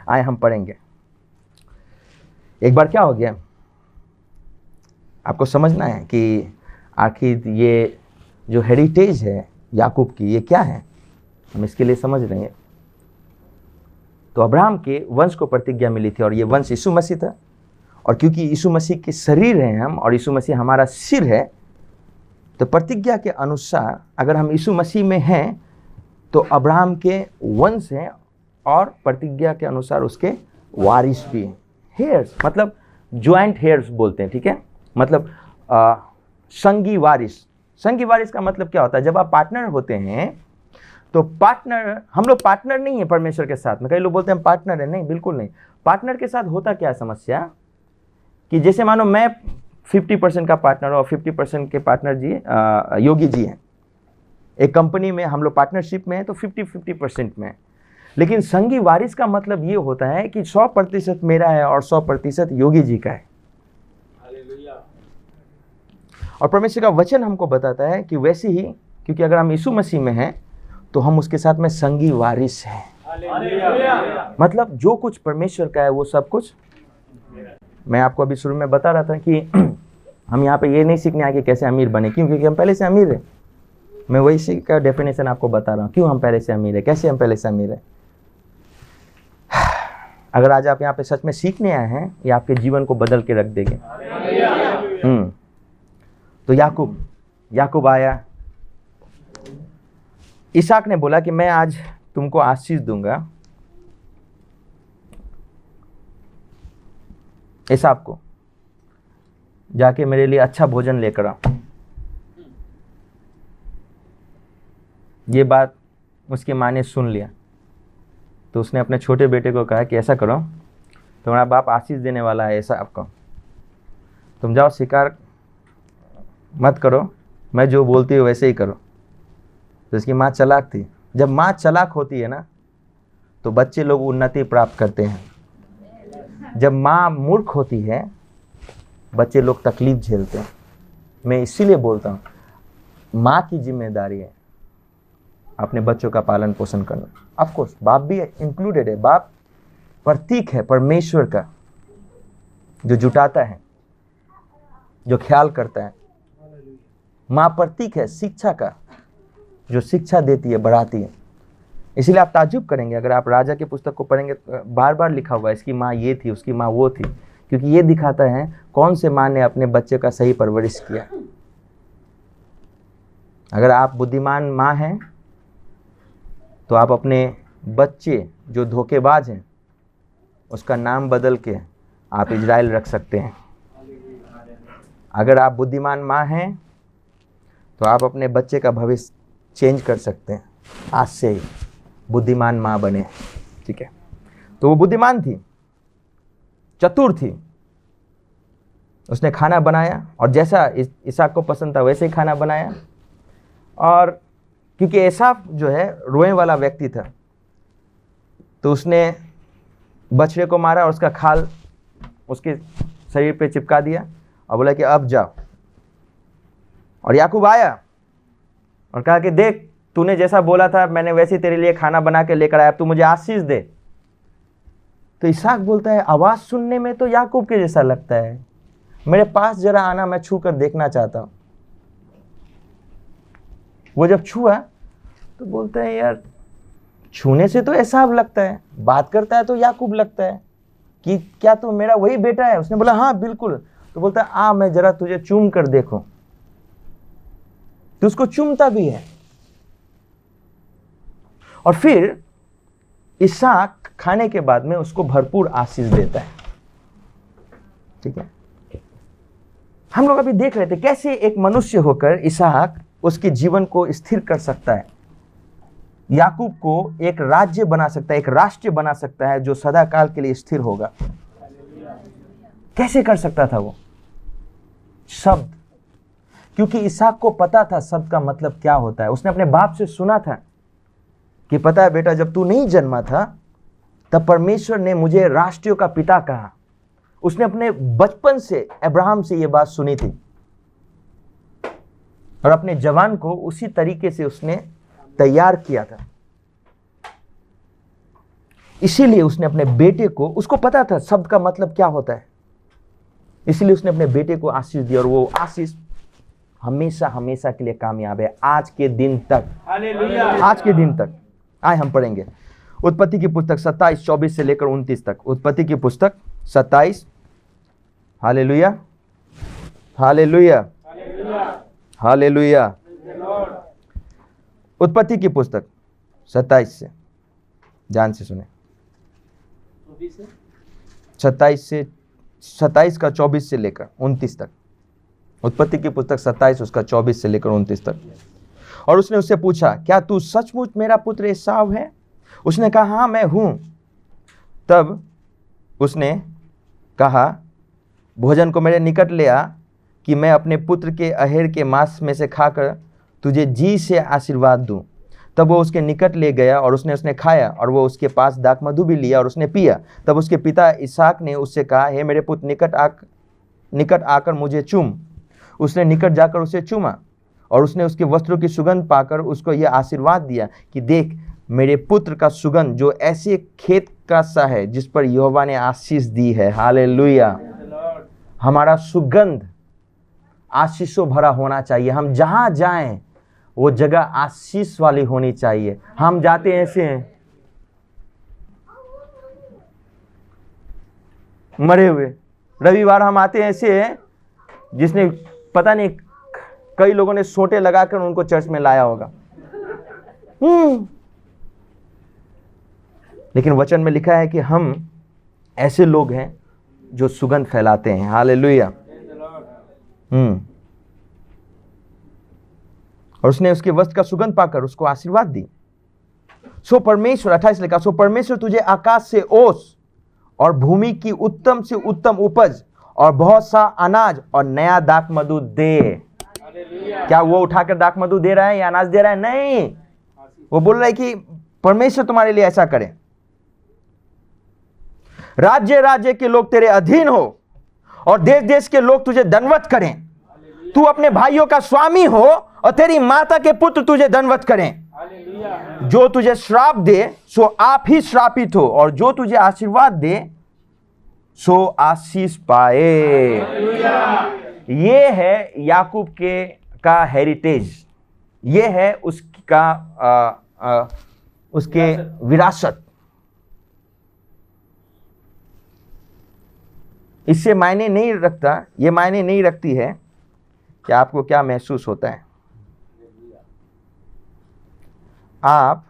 आए हम पढ़ेंगे। एक बार क्या हो गया, आपको समझना है कि आखिर ये जो हेरिटेज है याकूब की, ये क्या है, हम इसके लिए समझ रहे हैं। तो अब्राहम के वंश को प्रतिज्ञा मिली थी और ये वंश यीशु मसीह था। और क्योंकि यीशु मसीह के शरीर हैं हम और यीशु मसीह हमारा सिर है, तो प्रतिज्ञा के अनुसार अगर हम यीशु मसीह में हैं तो अब्राहम के वंश हैं और प्रतिज्ञा के अनुसार उसके वारिस भी हैं। हेयर्स मतलब ज्वाइंट हेयर्स बोलते हैं, ठीक है, मतलब संगी वारिस। संगी वारिस का मतलब क्या होता है, जब आप पार्टनर होते हैं तो पार्टनर, हम लोग पार्टनर नहीं है परमेश्वर के साथ में। कई लोग बोलते हैं हम पार्टनर है, नहीं, बिल्कुल नहीं। पार्टनर के साथ होता क्या है समस्या, कि जैसे मानो मैं 50% का पार्टनर और 50% के पार्टनर जी योगी जी हैं। एक कंपनी में हम लोग पार्टनरशिप में है तो 50-50% में है। लेकिन संगी वारिस का मतलब ये होता है कि 100% मेरा है और 100% योगी जी का है। और परमेश्वर का वचन हमको बताता है कि वैसे ही, क्योंकि अगर हम यीशु मसीह में हैं तो हम उसके साथ में संगी वारिस हैं। मतलब जो कुछ परमेश्वर का है वो सब कुछ। मैं आपको अभी शुरू में बता रहा था कि हम यहाँ पे ये नहीं सीखने आए कि कैसे अमीर बने, क्योंकि हम पहले से अमीर है। मैं वही का डेफिनेशन आपको बता रहा हूँ, क्यों हम पहले से अमीर है, कैसे हम पहले से अमीर है। अगर आज आप यहाँ पे सच में सीखने आए हैं, ये आपके जीवन को बदल के रख देंगे। तो याकूब आया, इसहाक ने बोला कि मैं आज तुमको आशीष दूंगा। एसाव को जाके मेरे लिए अच्छा भोजन लेकर आओ। ये बात उसकी माँ ने सुन लिया तो उसने अपने छोटे बेटे को कहा कि ऐसा करो, तुम्हारा बाप आशीष देने वाला है एसाव को, तुम जाओ शिकार मत करो, मैं जो बोलती हूँ वैसे ही करो। तो इसकी माँ चालाक थी। जब माँ चालाक होती है ना तो बच्चे लोग उन्नति प्राप्त करते हैं। जब माँ मूर्ख होती है बच्चे लोग तकलीफ झेलते हैं। मैं इसीलिए बोलता हूँ माँ की जिम्मेदारी है अपने बच्चों का पालन पोषण करना। ऑफ कोर्स बाप भी इंक्लूडेड है। बाप प्रतीक है परमेश्वर का, जो जुटाता है, जो ख्याल करता है। माँ प्रतीक है शिक्षा का, जो शिक्षा देती है, बढ़ाती है। इसीलिए आप ताज्जुब करेंगे अगर आप राजा की पुस्तक को पढ़ेंगे, बार बार लिखा हुआ है इसकी माँ ये थी, उसकी माँ वो थी, क्योंकि ये दिखाता है कौन से माँ ने अपने बच्चे का सही परवरिश किया। अगर आप बुद्धिमान माँ हैं तो आप अपने बच्चे जो धोखेबाज हैं उसका नाम बदल के आप इजराइल रख सकते हैं। अगर आप बुद्धिमान माँ हैं तो आप अपने बच्चे का भविष्य चेंज कर सकते हैं। आज से ही बुद्धिमान माँ बने, ठीक है। तो वो बुद्धिमान थी, चतुर थी। उसने खाना बनाया और जैसा इसहाक को पसंद था वैसे ही खाना बनाया। और क्योंकि एसाव जो है रोए वाला व्यक्ति था तो उसने बछड़े को मारा और उसका खाल उसके शरीर पे चिपका दिया और बोला कि अब जाओ। और याकूब आया और कहा कि देख तूने जैसा बोला था मैंने वैसे तेरे लिए खाना बना के लेकर आया, तू मुझे आशीष दे। तो इसहाक बोलता है आवाज सुनने में तो याकूब के जैसा लगता है, मेरे पास जरा आना, मैं छू कर देखना चाहता हूं। वो जब छुआ तो बोलता है यार छूने से तो एसाव लगता है, बात करता है तो याकूब लगता है, कि क्या तू मेरा वही बेटा है? उसने बोला हाँ बिल्कुल। तो बोलता है आ मैं जरा तुझे चूम कर देखूं। तो उसको चूमता भी है। और फिर इसहाक खाने के बाद में उसको भरपूर आशीष देता है, ठीक है। हम लोग अभी देख रहे थे कैसे एक मनुष्य होकर इसहाक उसके जीवन को स्थिर कर सकता है, याकूब को एक राज्य बना सकता है, एक राष्ट्र बना सकता है जो सदा काल के लिए स्थिर होगा। कैसे कर सकता था वो? शब्द, क्योंकि इसहाक को पता था शब्द का मतलब क्या होता है। उसने अपने बाप से सुना था कि पता है बेटा जब तू नहीं जन्मा था तब परमेश्वर ने मुझे राष्ट्रियों का पिता कहा। उसने अपने बचपन से अब्राहम से यह बात सुनी थी और अपने जवान को उसी तरीके से उसने तैयार किया था। इसीलिए उसने अपने बेटे को, उसको पता था शब्द का मतलब क्या होता है, इसलिए उसने अपने बेटे को आशीष दिया, और वो आशीष हमेशा हमेशा के लिए कामयाब है, आज के दिन तक। आज के दिन तक। आए हम पढ़ेंगे उत्पत्ति की पुस्तक 27:24 से लेकर 29 तक। उत्पत्ति की पुस्तक 27, हालेलुया हालेलुया हालेलुया। उत्पत्ति की पुस्तक 27 से, ध्यान से सुने, 27 का 24 से लेकर 29 तक। उत्पत्ति की पुस्तक 27 उसका 24 से लेकर 29 तक। और उसने उससे पूछा, क्या तू सचमुच मेरा पुत्र एसाव है? उसने कहा, हाँ मैं हूं। तब उसने कहा, भोजन को मेरे निकट ले आ कि मैं अपने पुत्र के अहेर के मांस में से खाकर तुझे जी से आशीर्वाद दूं। तब वो उसके निकट ले गया और उसने खाया, और वो उसके पास दाखमधु भी लिया और उसने पिया। तब उसके पिता इसहाक ने उससे कहा, हे मेरे पुत्र, निकट आकर मुझे चूम। उसने निकट जाकर उसे चूमा, और उसने उसके वस्त्रों की सुगंध पाकर उसको यह आशीर्वाद दिया कि देख, मेरे पुत्र का सुगंध जो ऐसे खेत का सा है जिस पर यहोवा ने आशीष दी है। हालेलुया। हमारा सुगंध आशीषों भरा होना चाहिए। हम जहां जाएं वो जगह आशीष वाली होनी चाहिए। हम जाते ऐसे हैं मरे हुए, रविवार हम आते ऐसे हैं जिसने पता नहीं कई लोगों ने सोटे लगाकर उनको चर्च में लाया होगा। लेकिन वचन में लिखा है कि हम ऐसे लोग हैं जो सुगंध फैलाते हैं। हालेलुया। और उसने उसके वस्त्र का सुगंध पाकर उसको आशीर्वाद दी। सो परमेश्वर, 28 लिखा, सो परमेश्वर तुझे आकाश से ओस और भूमि की उत्तम से उत्तम उपज और बहुत सा अनाज और नया दाखमधु दे। क्या वो उठाकर दाखमधु दे रहा है या अनाज दे रहा है? नहीं, वो बोल रहा है कि परमेश्वर तुम्हारे लिए ऐसा करे। राज्य राज्य के लोग तेरे अधीन हो और देश देश के लोग तुझे दंडवत करें। तू अपने भाइयों का स्वामी हो और तेरी माता के पुत्र तुझे दंडवत करें। जो तुझे श्राप दे सो आप ही श्रापित हो, और जो तुझे आशीर्वाद दे सो आशीष पाए। ये है याकूब का हेरिटेज, ये है उसके विरासत। इससे मायने नहीं रखता, ये मायने नहीं रखती है कि आपको क्या महसूस होता है। आप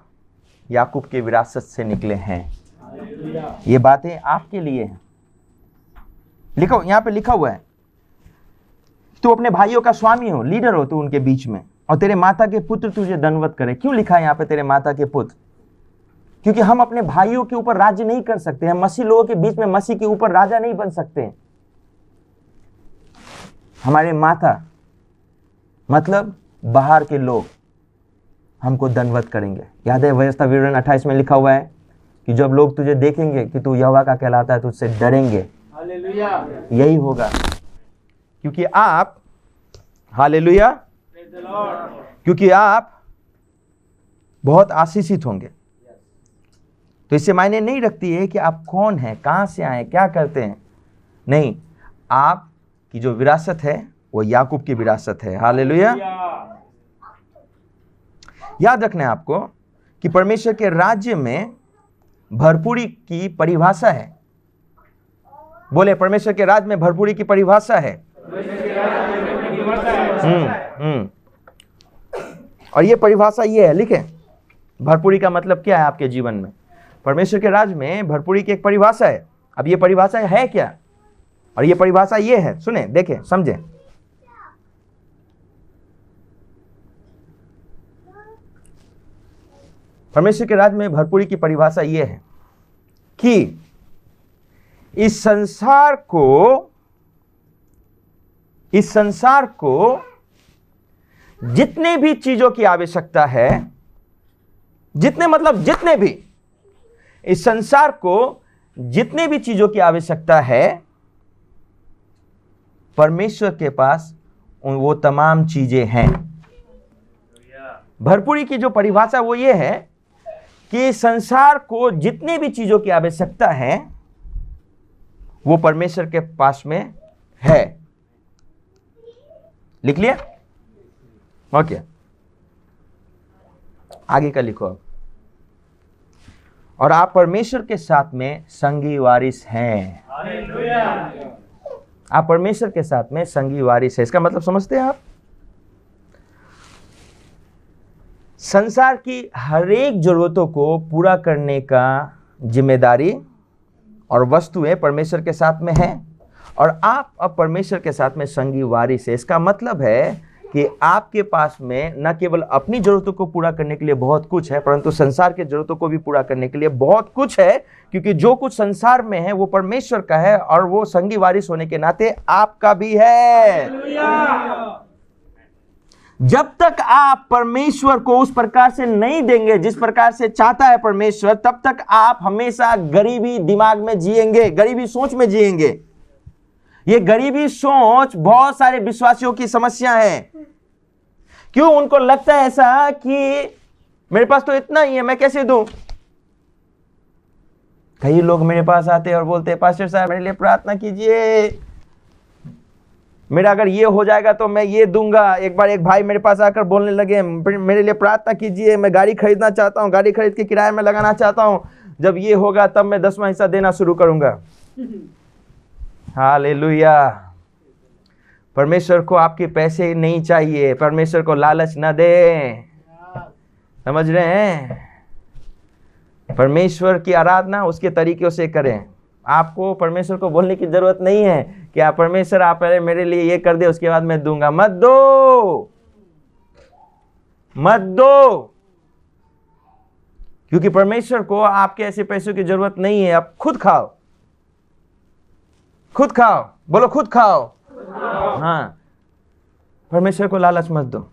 याकूब के विरासत से निकले हैं। ये बातें आपके लिए हैं। लिखो, यहां पे लिखा हुआ है, तू अपने भाइयों का स्वामी हो, लीडर हो तू उनके बीच में, और तेरे माता के पुत्र तुझे दंडवत करे। क्यों लिखा है यहाँ पे तेरे माता के पुत्र? क्योंकि हम अपने भाइयों के ऊपर राज्य नहीं कर सकते हैं। मसीह लोगों के बीच में मसीह के ऊपर राजा नहीं बन सकते। हमारे माता मतलब बाहर के लोग हमको दंडवत करेंगे। याद है व्यवस्था विवरण 28 में लिखा हुआ है कि जब लोग तुझे देखेंगे कि तू यहोवा का कहलाता है तो उससे डरेंगे। हालेलुया। यही होगा, क्योंकि आप, हालेलुया, क्योंकि आप बहुत आशीषित होंगे। तो इससे मायने नहीं रखती है कि आप कौन हैं, कहां से आए, क्या करते हैं। नहीं, आप की जो विरासत है वो याकूब की विरासत है। हालेलुया। याद रखना है आपको कि परमेश्वर के राज्य में भरपूरी की परिभाषा है। बोले, परमेश्वर के राज्य में भरपूरी की परिभाषा है। और ये परिभाषा ये है, लिखें, भरपूरी का मतलब क्या है आपके जीवन में। परमेश्वर के राज्य में भरपूरी की एक परिभाषा है। अब ये परिभाषा है क्या? और ये परिभाषा ये है, सुने, देखें, समझें। परमेश्वर के राज्य में भरपूरी की परिभाषा ये है कि इस संसार को जितने भी चीजों की आवश्यकता है, जितने भी इस संसार को जितने भी चीजों की आवश्यकता है, परमेश्वर के पास वो तमाम चीजें हैं। भरपूरी की जो परिभाषा वो ये है कि संसार को जितनी भी चीजों की आवश्यकता है वो परमेश्वर के पास में है। लिख लिया? ओके, आगे का लिखो अब। और आप परमेश्वर के साथ में संगी वारिस हैं। आप परमेश्वर के साथ में संगी वारिस है। इसका मतलब समझते हैं आप? संसार की हर एक जरूरतों को पूरा करने का जिम्मेदारी और वस्तुएं परमेश्वर के साथ में है, और आप अब परमेश्वर के साथ में संगी वारिस है। इसका मतलब है कि आपके पास में न केवल अपनी जरूरतों को पूरा करने के लिए बहुत कुछ है, परंतु संसार की जरूरतों को भी पूरा करने के लिए बहुत कुछ है, क्योंकि जो कुछ संसार में है वो परमेश्वर का है और वो संगी वारिस होने के नाते आपका भी है। जब तक आप परमेश्वर को उस प्रकार से नहीं देंगे जिस प्रकार से चाहता है परमेश्वर, तब तक आप हमेशा गरीबी दिमाग में जिएंगे, गरीबी सोच में जिएंगे। ये गरीबी सोच बहुत सारे विश्वासियों की समस्या है। क्यों? उनको लगता है ऐसा कि मेरे पास तो इतना ही है, मैं कैसे दूं? कई लोग मेरे पास आते हैं और बोलते हैं, पास्टर साहब मेरे लिए प्रार्थना कीजिए, मेरा अगर ये हो जाएगा तो मैं ये दूंगा। एक बार एक भाई मेरे पास आकर बोलने लगे, मेरे लिए प्रार्थना कीजिए, मैं गाड़ी खरीदना चाहता हूँ, गाड़ी खरीद के किराए में लगाना चाहता हूँ, जब ये होगा तब मैं 10वां हिस्सा देना शुरू करूंगा। हालेलुया। परमेश्वर को आपके पैसे नहीं चाहिए, परमेश्वर को लालच न दे। समझ रहे हैं? परमेश्वर की आराधना उसके तरीकों से करें। आपको परमेश्वर को बोलने की जरूरत नहीं है कि आप परमेश्वर आप पहले मेरे लिए ये कर दे उसके बाद मैं दूंगा। मत दो, मत दो, क्योंकि परमेश्वर को आपके ऐसे पैसों की जरूरत नहीं है। आप खुद खाओ, खुद खाओ, बोलो खुद खाओ। हाँ, परमेश्वर को लालच मत दो।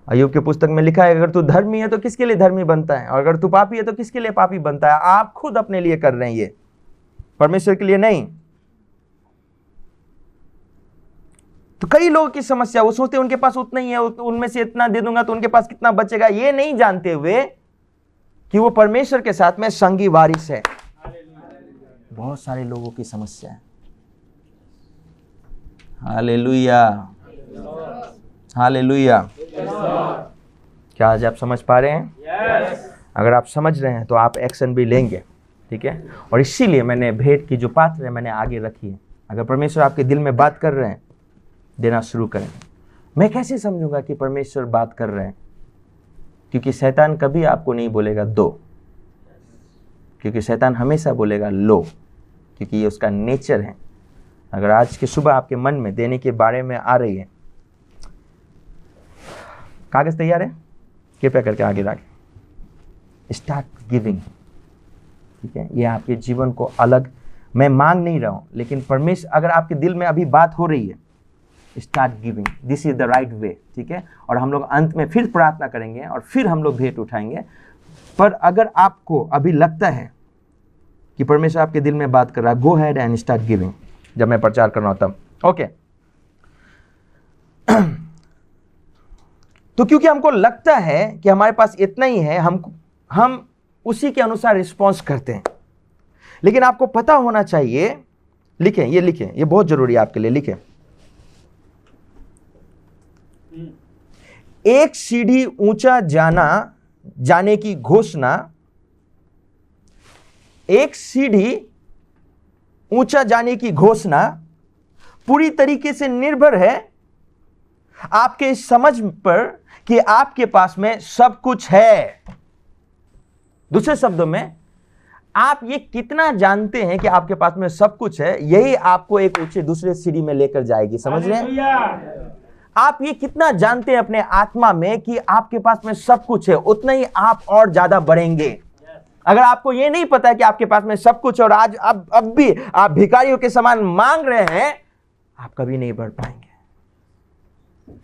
अय्यूब के पुस्तक में लिखा है, अगर तू धर्मी है तो किसके लिए धर्मी बनता है, और अगर तू पापी है तो किसके लिए पापी बनता है। आप खुद अपने लिए कर रहे हैं, ये परमेश्वर के लिए नहीं। तो कई लोगों की समस्या, वो सोचते हैं उनके पास उतना ही है, उनमें से इतना दे दूंगा तो उनके पास कितना बचेगा, ये नहीं जानते हुए कि वो परमेश्वर के साथ में संगी वारिस है। बहुत सारे लोगों की समस्या है। Hallelujah, hallelujah. क्या आज आप समझ पा रहे हैं? अगर आप समझ रहे हैं तो आप एक्शन भी लेंगे, ठीक है? और इसीलिए मैंने भेंट की जो पात्र है मैंने आगे रखी है। अगर परमेश्वर आपके दिल में बात कर रहे हैं, देना शुरू करें। मैं कैसे समझूंगा कि परमेश्वर बात कर रहे हैं? क्योंकि शैतान कभी आपको नहीं बोलेगा दो, क्योंकि शैतान हमेशा बोलेगा लो, क्योंकि ये उसका नेचर है। अगर आज की सुबह आपके मन में देने के बारे में आ रही है, कागज तैयार है? कृपया करके आगे रखें। स्टार्ट गिविंग, ठीक है? ये आपके जीवन को अलग, मैं मांग नहीं रहा हूं, लेकिन परमेश्वर अगर आपके दिल में अभी बात हो रही है, start giving, this is the right way, ठीक है? और हम लोग अंत में फिर प्रार्थना करेंगे और फिर हम लोग भेंट उठाएंगे। पर अगर आपको अभी लगता है कि परमेश्वर आपके दिल में बात कर रहा है, गो हेड एंड स्टार्ट गिविंग। जब मैं प्रचार कर रहा हूं तब, ओके? तो क्योंकि हमको लगता है कि हमारे पास इतना ही है, हम उसी के अनुसार रिस्पॉन्स करते हैं। लेकिन आपको पता होना चाहिए, लिखें, ये लिखें, ये बहुत जरूरी है आपके लिए, लिखें। एक सीढ़ी ऊंचा जाने की घोषणा, एक सीढ़ी ऊंचा जाने की घोषणा पूरी तरीके से निर्भर है आपके इस समझ पर कि आपके पास में सब कुछ है। दूसरे शब्दों में, आप ये कितना जानते हैं कि आपके पास में सब कुछ है, यही आपको एक ऊंचे दूसरे सीढ़ी में लेकर जाएगी। समझ रहे हैं? आप ये कितना जानते हैं अपने आत्मा में कि आपके पास में सब कुछ है, उतना ही आप और ज्यादा बढ़ेंगे। अगर आपको ये नहीं पता है कि आपके पास में सब कुछ और आज अब भी आप भिखारियों के समान मांग रहे हैं, आप कभी नहीं बढ़ पाएंगे।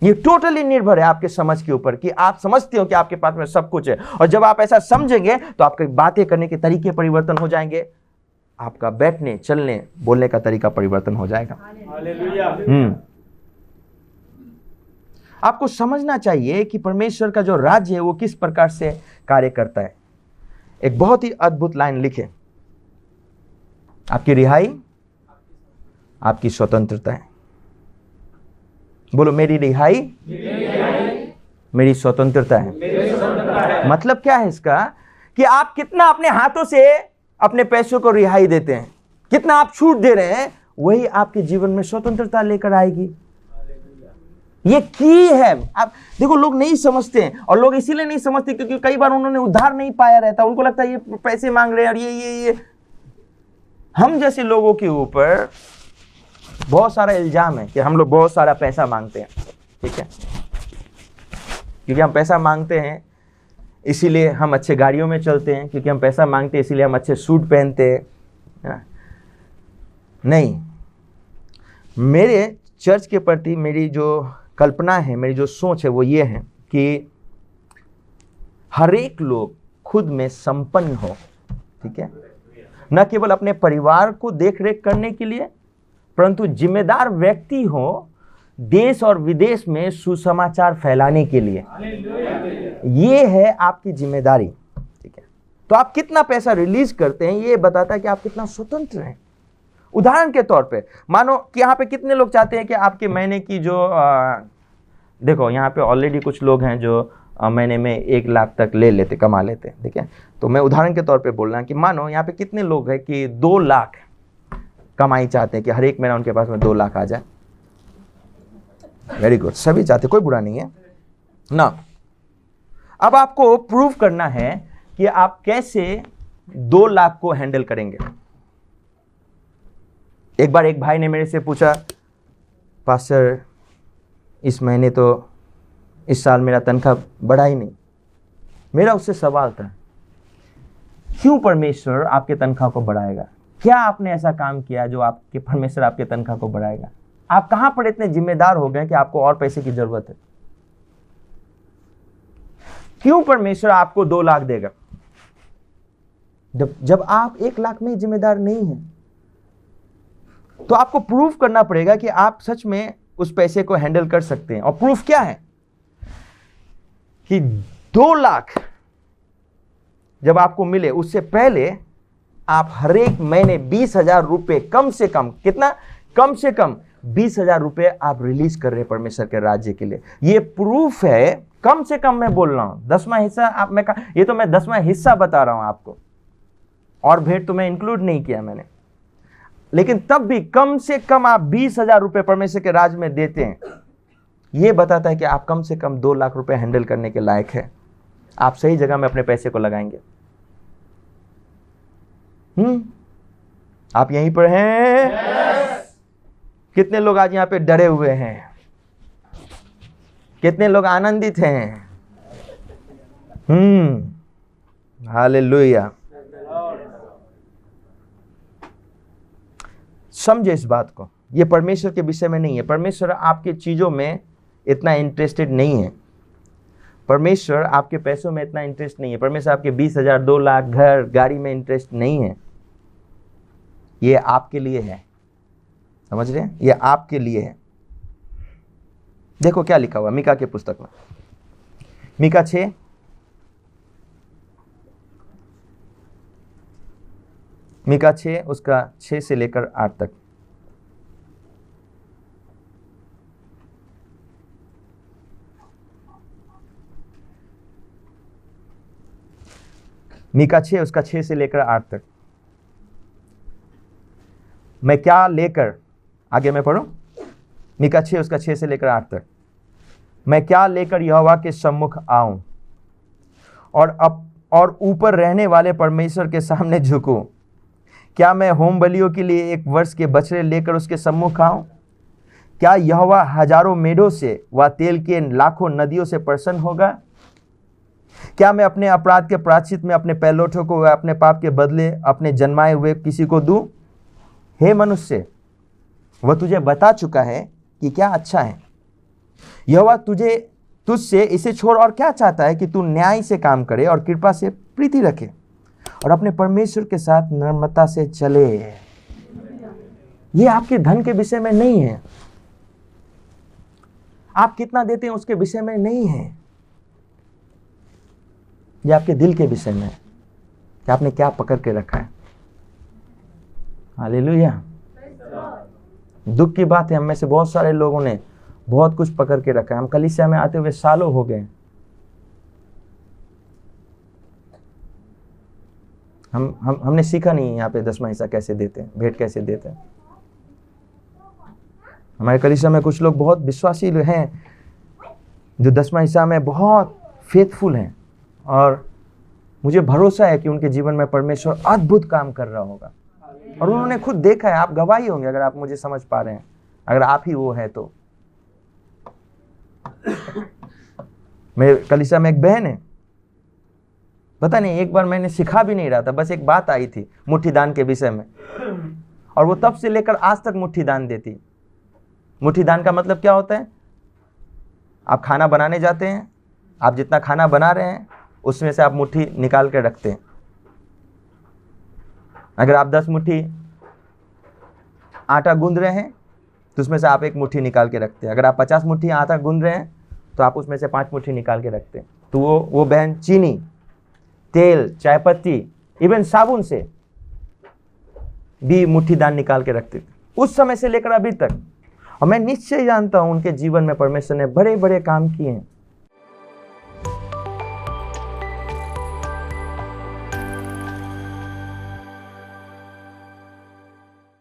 ये टोटली निर्भर है आपके समझ के ऊपर कि आप समझते हो कि आपके पास में सब कुछ है। और जब आप ऐसा समझेंगे तो आपकी बातें करने के तरीके परिवर्तन हो जाएंगे, आपका बैठने, चलने, बोलने का तरीका परिवर्तन हो जाएगा। आपको समझना चाहिए कि परमेश्वर का जो राज्य है वो किस प्रकार से कार्य करता है। एक बहुत ही अद्भुत लाइन लिखे, आपकी रिहाई आपकी स्वतंत्रता है। बोलो, मेरी रिहाई मेरी स्वतंत्रता है। मतलब क्या है इसका, कि आप कितना अपने हाथों से अपने पैसों को रिहाई देते हैं, कितना आप छूट दे रहे हैं, वही आपके जीवन में स्वतंत्रता लेकर आएगी। ये की है। आप देखो, लोग नहीं समझते हैं, और लोग इसीलिए नहीं समझते क्योंकि कई बार उन्होंने उधार नहीं पाया रहता, उनको लगता है ये पैसे मांग रहे हैं और ये हम जैसे लोगों के ऊपर बहुत सारा इल्जाम है कि हम लोग बहुत सारा पैसा मांगते हैं। ठीक है, क्योंकि हम पैसा मांगते हैं इसीलिए हम अच्छे गाड़ियों में चलते हैं, क्योंकि हम पैसा मांगते हैं इसीलिए हम अच्छे सूट पहनते हैं। नहीं, मेरे चर्च के प्रति मेरी जो कल्पना है, मेरी जो सोच है, वो ये है कि हर एक लोग खुद में संपन्न हो। ठीक है, न केवल अपने परिवार को देख रेख करने के लिए, परंतु जिम्मेदार व्यक्ति हो देश और विदेश में सुसमाचार फैलाने के लिए। ये है आपकी जिम्मेदारी। ठीक है, तो आप कितना पैसा रिलीज करते हैं ये बताता है कि आप कितना स्वतंत्र हैं। उदाहरण के तौर पे मानो कि यहाँ पे कितने लोग चाहते हैं कि आपके महीने की जो देखो यहाँ पे ऑलरेडी कुछ लोग हैं जो महीने में 1 लाख तक ले लेते, कमा लेते। ठीक है, तो मैं उदाहरण के तौर पे बोल रहा हूँ कि मानो यहाँ पे कितने लोग हैं कि 2 लाख कमाई चाहते हैं कि हर एक महीना उनके पास में 2 लाख आ जाए। वेरी गुड, सभी चाहते, कोई बुरा नहीं है ना। अब आपको प्रूव करना है कि आप कैसे 2 लाख को हैंडल करेंगे। एक बार एक भाई ने मेरे से पूछा, पास्टर इस महीने तो इस साल मेरा तनख्वाह बढ़ा ही नहीं। मेरा उससे सवाल था, क्यों परमेश्वर आपके तनख्वाह को बढ़ाएगा? क्या आपने ऐसा काम किया जो आपके परमेश्वर आपके तनख्वाह को बढ़ाएगा? आप कहां पर इतने जिम्मेदार हो गए कि आपको और पैसे की जरूरत है? क्यों परमेश्वर आपको 2 लाख देगा जब आप 1 लाख में जिम्मेदार नहीं हैं? तो आपको प्रूफ करना पड़ेगा कि आप सच में उस पैसे को हैंडल कर सकते हैं। और प्रूफ क्या है कि 2 लाख जब आपको मिले उससे पहले आप हर एक महीने 20,000 रुपए कम से कम, कितना? कम से कम 20,000 रुपए आप रिलीज कर रहे हैं परमेश्वर के राज्य के लिए। ये प्रूफ है। कम से कम मैं बोल रहा हूं, 10वां हिस्सा आप ये तो मैं 10वां हिस्सा बता रहा हूं आपको, और भेंट तो मैं इंक्लूड नहीं किया मैंने, लेकिन तब भी कम से कम आप 20,000 रुपए परमेश्वर के राज्य में देते हैं। यह बताता है कि आप कम से कम 2 लाख रुपए हैंडल करने के लायक है। आप सही जगह में अपने पैसे को लगाएंगे। आप यहीं पर हैं? कितने लोग आज यहां पे डरे हुए हैं? कितने लोग आनंदित हैं? हालेलुया। समझे इस बात को, ये परमेश्वर के विषय में नहीं है। परमेश्वर आपके चीजों में इतना इंटरेस्टेड नहीं है। परमेश्वर आपके पैसों में इतना इंटरेस्ट नहीं है। परमेश्वर आपके 20,000, 2 लाख, घर, गाड़ी में इंटरेस्ट नहीं है। ये आपके लिए है। समझ रहे हैं? ये आपके लिए है। देखो क्या लिखा हुआ मीका के पुस्तक में, मीका 6 मीका 6 उसका 6 से लेकर 8 तक। मीका 6 उसका 6 से लेकर 8 तक। मैं क्या लेकर, आगे मैं पढ़ूं, मीका 6 उसका 6 से लेकर 8 तक। मैं क्या लेकर यहोवा के सम्मुख आऊं और ऊपर रहने वाले परमेश्वर के सामने झुकूं? क्या मैं होम बलियों के लिए 1 वर्ष के बछड़े लेकर उसके सम्मुख आऊं? क्या यहोवा हजारों मेढ़ों से व तेल के लाखों नदियों से प्रसन्न होगा? क्या मैं अपने अपराध के प्रायश्चित में अपने पैलोठों को व अपने पाप के बदले अपने जन्माए हुए किसी को दूं? हे मनुष्य, वह तुझे बता चुका है कि क्या अच्छा है। यहोवा तुझसे इसे छोड़ और क्या चाहता है कि तू न्याय से काम करे और कृपा से प्रीति रखे और अपने परमेश्वर के साथ नम्रता से चले। ये आपके धन के विषय में नहीं है, आप कितना देते हैं उसके विषय में नहीं है, ये आपके दिल के विषय में है। कि आपने क्या पकड़ के रखा है। हालेलुया। दुख की बात है, हम में से बहुत सारे लोगों ने बहुत कुछ पकड़ के रखा है। हम कलीसिया में आते हुए सालों हो गए। हमने सीखा नहीं यहाँ पे 10वां हिस्सा कैसे देते हैं, भेंट कैसे देते हैं। हमारे कलीसिया में कुछ लोग बहुत विश्वासी हैं जो 10वां हिस्सा में बहुत फेथफुल हैं, और मुझे भरोसा है कि उनके जीवन में परमेश्वर अद्भुत काम कर रहा होगा, और उन्होंने खुद देखा है। आप गवाही होंगे अगर आप मुझे समझ पा रहे हैं, अगर आप ही वो है तो। मेरे कलीसिया में एक बहन है, पता नहीं एक बार मैंने सिखा भी नहीं रहा था, बस एक बात आई थी मुट्ठी दान के विषय में, और वो तब से लेकर आज तक मुट्ठी दान देती। मुट्ठी दान का मतलब क्या होता है? आप खाना बनाने जाते हैं, आप जितना खाना बना रहे हैं उसमें से आप मुट्ठी निकाल कर रखते हैं। अगर आप 10 मुट्ठी आटा गूंद रहे हैं तो उसमें से आप 1 मुट्ठी निकाल के रखते हैं। अगर आप 50 मुट्ठी आटा गूंद रहे हैं तो आप उसमें से 5 मुट्ठी निकाल के रखते हैं। तो वो बहन चीनी, तेल, चाय पत्ती, इवन साबुन से भी मुट्ठी दान निकाल के रखते थे, उस समय से लेकर अभी तक। और मैं निश्चय जानता हूं उनके जीवन में परमेश्वर ने बड़े बड़े काम किए हैं।